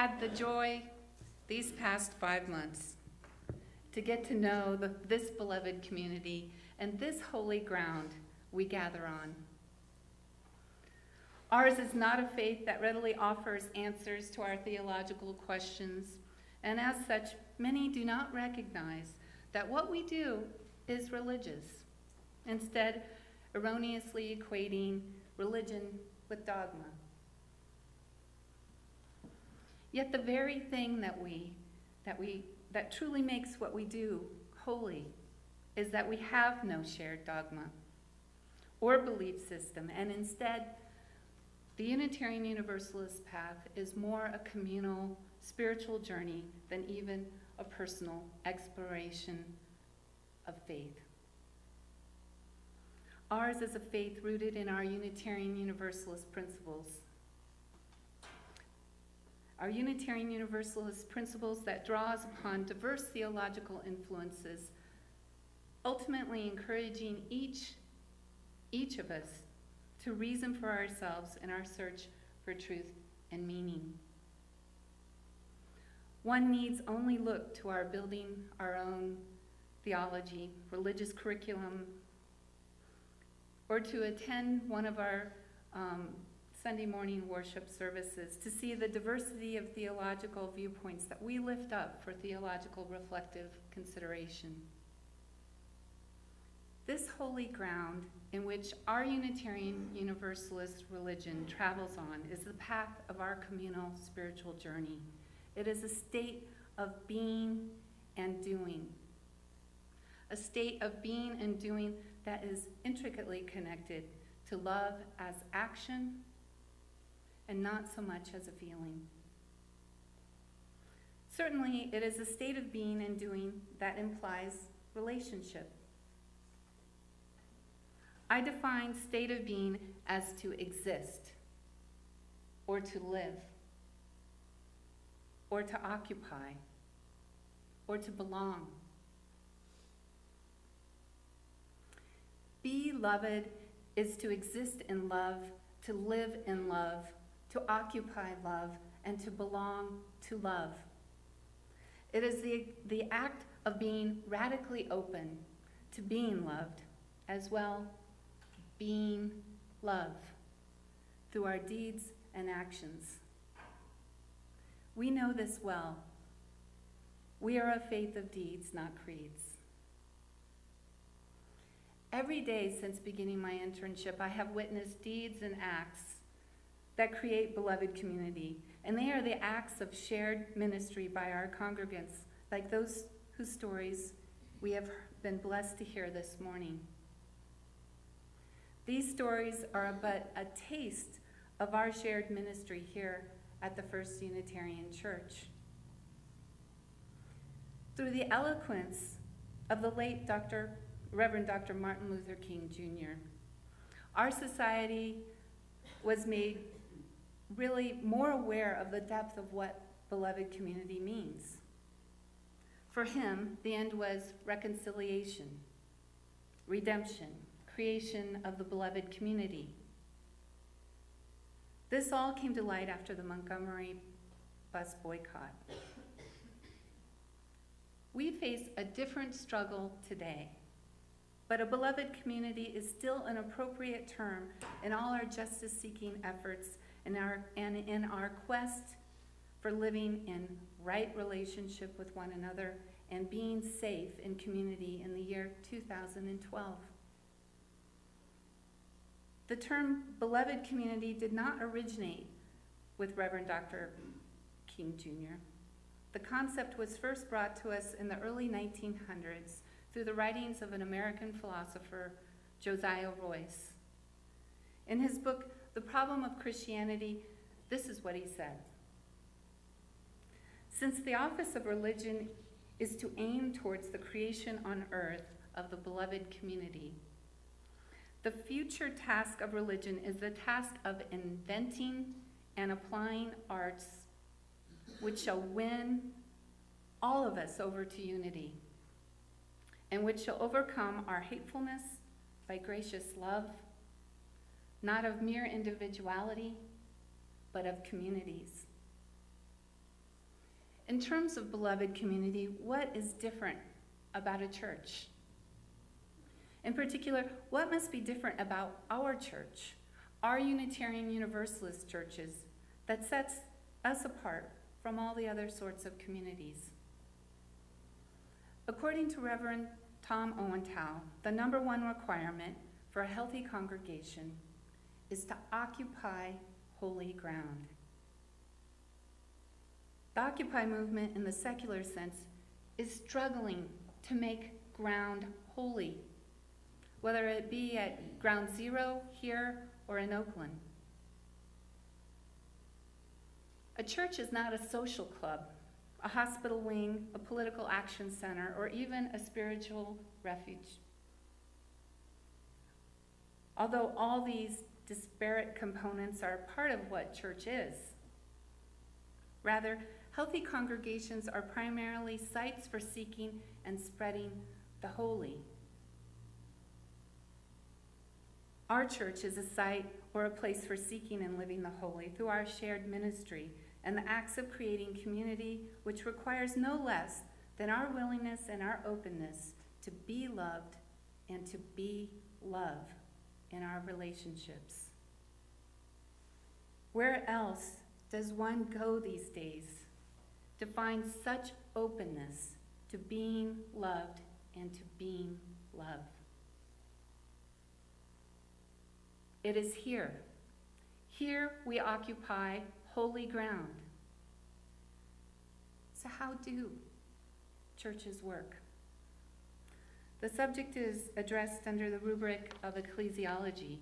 had the joy these past 5 months to get to know this beloved community and this holy ground we gather on. Ours is not a faith that readily offers answers to our theological questions, and as such, many do not recognize that what we do is religious, instead erroneously equating religion with dogma. Yet the very thing that truly makes what we do holy is that we have no shared dogma or belief system, and instead, the Unitarian Universalist path is more a communal, spiritual journey than even a personal exploration of faith. Ours is a faith rooted in our Unitarian Universalist principles. Our Unitarian Universalist principles that draws upon diverse theological influences, ultimately encouraging each of us to reason for ourselves in our search for truth and meaning. One needs only look to our building our own theology, religious curriculum, or to attend one of our Sunday morning worship services to see the diversity of theological viewpoints that we lift up for theological reflective consideration. This holy ground in which our Unitarian Universalist religion travels on is the path of our communal spiritual journey. It is a state of being and doing. A state of being and doing that is intricately connected to love as action and not so much as a feeling. Certainly, it is a state of being and doing that implies relationship. I define state of being as to exist, or to live, or to occupy, or to belong. Beloved is to exist in love, to live in love, to occupy love, and to belong to love. It is the act of being radically open to being loved, as well being love through our deeds and actions. We know this well. We are a faith of deeds, not creeds. Every day since beginning my internship, I have witnessed deeds and acts that create beloved community, and they are the acts of shared ministry by our congregants, like those whose stories we have been blessed to hear this morning. These stories are but a taste of our shared ministry here at the First Unitarian Church. Through the eloquence of the late Reverend Dr. Martin Luther King Jr., our society was made really more aware of the depth of what beloved community means. For him, the end was reconciliation, redemption, creation of the beloved community. This all came to light after the Montgomery bus boycott. We face a different struggle today, but a beloved community is still an appropriate term in all our justice-seeking efforts and in our quest for living in right relationship with one another and being safe in community in the year 2012. The term beloved community did not originate with Reverend Dr. King Jr. The concept was first brought to us in the early 1900s through the writings of an American philosopher, Josiah Royce. In his book, The Problem of Christianity, this is what he said. Since the office of religion is to aim towards the creation on earth of the beloved community, the future task of religion is the task of inventing and applying arts which shall win all of us over to unity, and which shall overcome our hatefulness by gracious love, not of mere individuality, but of communities. in terms of beloved community, what is different about a church? In particular, what must be different about our church, our Unitarian Universalist churches, that sets us apart from all the other sorts of communities? According to Reverend Tom Owentow, the #1 requirement for a healthy congregation is to occupy holy ground. The Occupy movement in the secular sense is struggling to make ground holy, whether it be at ground zero here or in Oakland. A church is not a social club, a hospital wing, a political action center, or even a spiritual refuge. Although all these disparate components are part of what church is. Rather, healthy congregations are primarily sites for seeking and spreading the holy. Our church is a site or a place for seeking and living the holy through our shared ministry and the acts of creating community, which requires no less than our willingness and our openness to be loved and to be love in our relationships. Where else does one go these days to find such openness to being loved and to being love? It is here. Here we occupy holy ground. So how do churches work? The subject is addressed under the rubric of ecclesiology.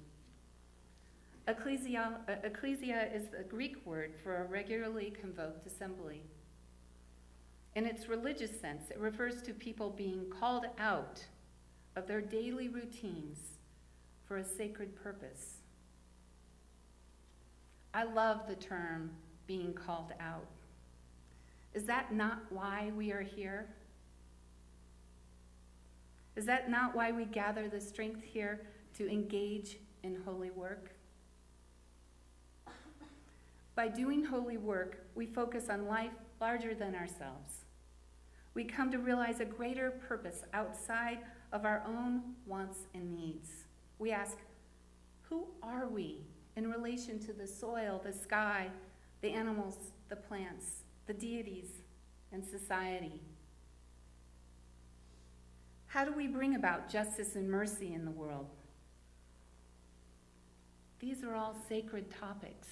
Ecclesia is the Greek word for a regularly convoked assembly. In its religious sense, it refers to people being called out of their daily routines for a sacred purpose. I love the term being called out. Is that not why we are here? Is that not why we gather the strength here to engage in holy work? By doing holy work, we focus on life larger than ourselves. We come to realize a greater purpose outside of our own wants and needs. We ask, who are we in relation to the soil, the sky, the animals, the plants, the deities, and society? How do we bring about justice and mercy in the world? These are all sacred topics.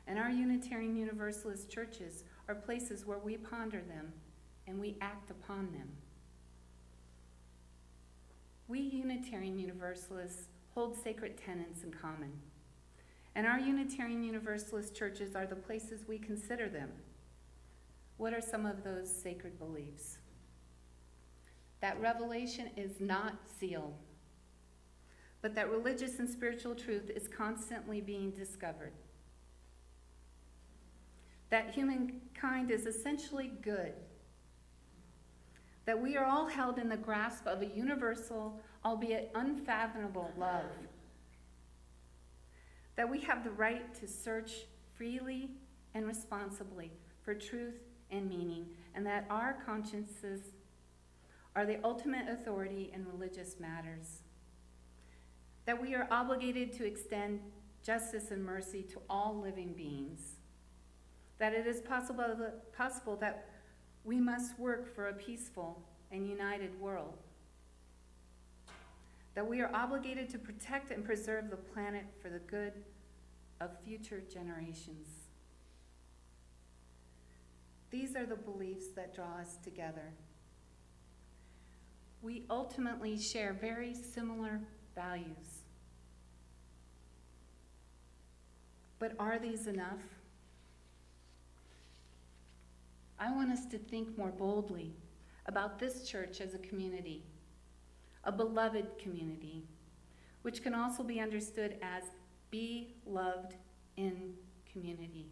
And our Unitarian Universalist churches are places where we ponder them and we act upon them. We Unitarian Universalists hold sacred tenets in common. And our Unitarian Universalist churches are the places we consider them. What are some of those sacred beliefs? That revelation is not sealed, but that religious and spiritual truth is constantly being discovered. That humankind is essentially good. That we are all held in the grasp of a universal, albeit unfathomable love. That we have the right to search freely and responsibly for truth and meaning, and that our consciences are the ultimate authority in religious matters. That we are obligated to extend justice and mercy to all living beings. That it is possible that we must work for a peaceful and united world. That we are obligated to protect and preserve the planet for the good of future generations. These are the beliefs that draw us together. We ultimately share very similar values. But are these enough? I want us to think more boldly about this church as a community, a beloved community, which can also be understood as be loved in community.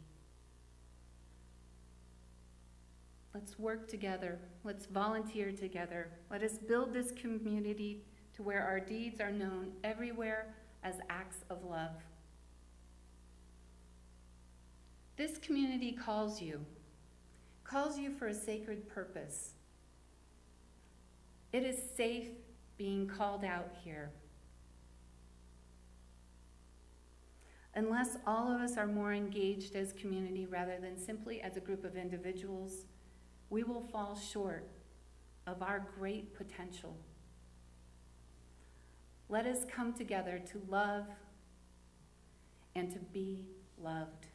Let's work together. Let's volunteer together. Let us build this community to where our deeds are known everywhere as acts of love. This community calls you calls you for a sacred purpose. It is safe being called out here. Unless all of us are more engaged as community rather than simply as a group of individuals, we will fall short of our great potential. Let us come together to love and to be loved.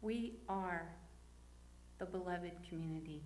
We are the beloved community.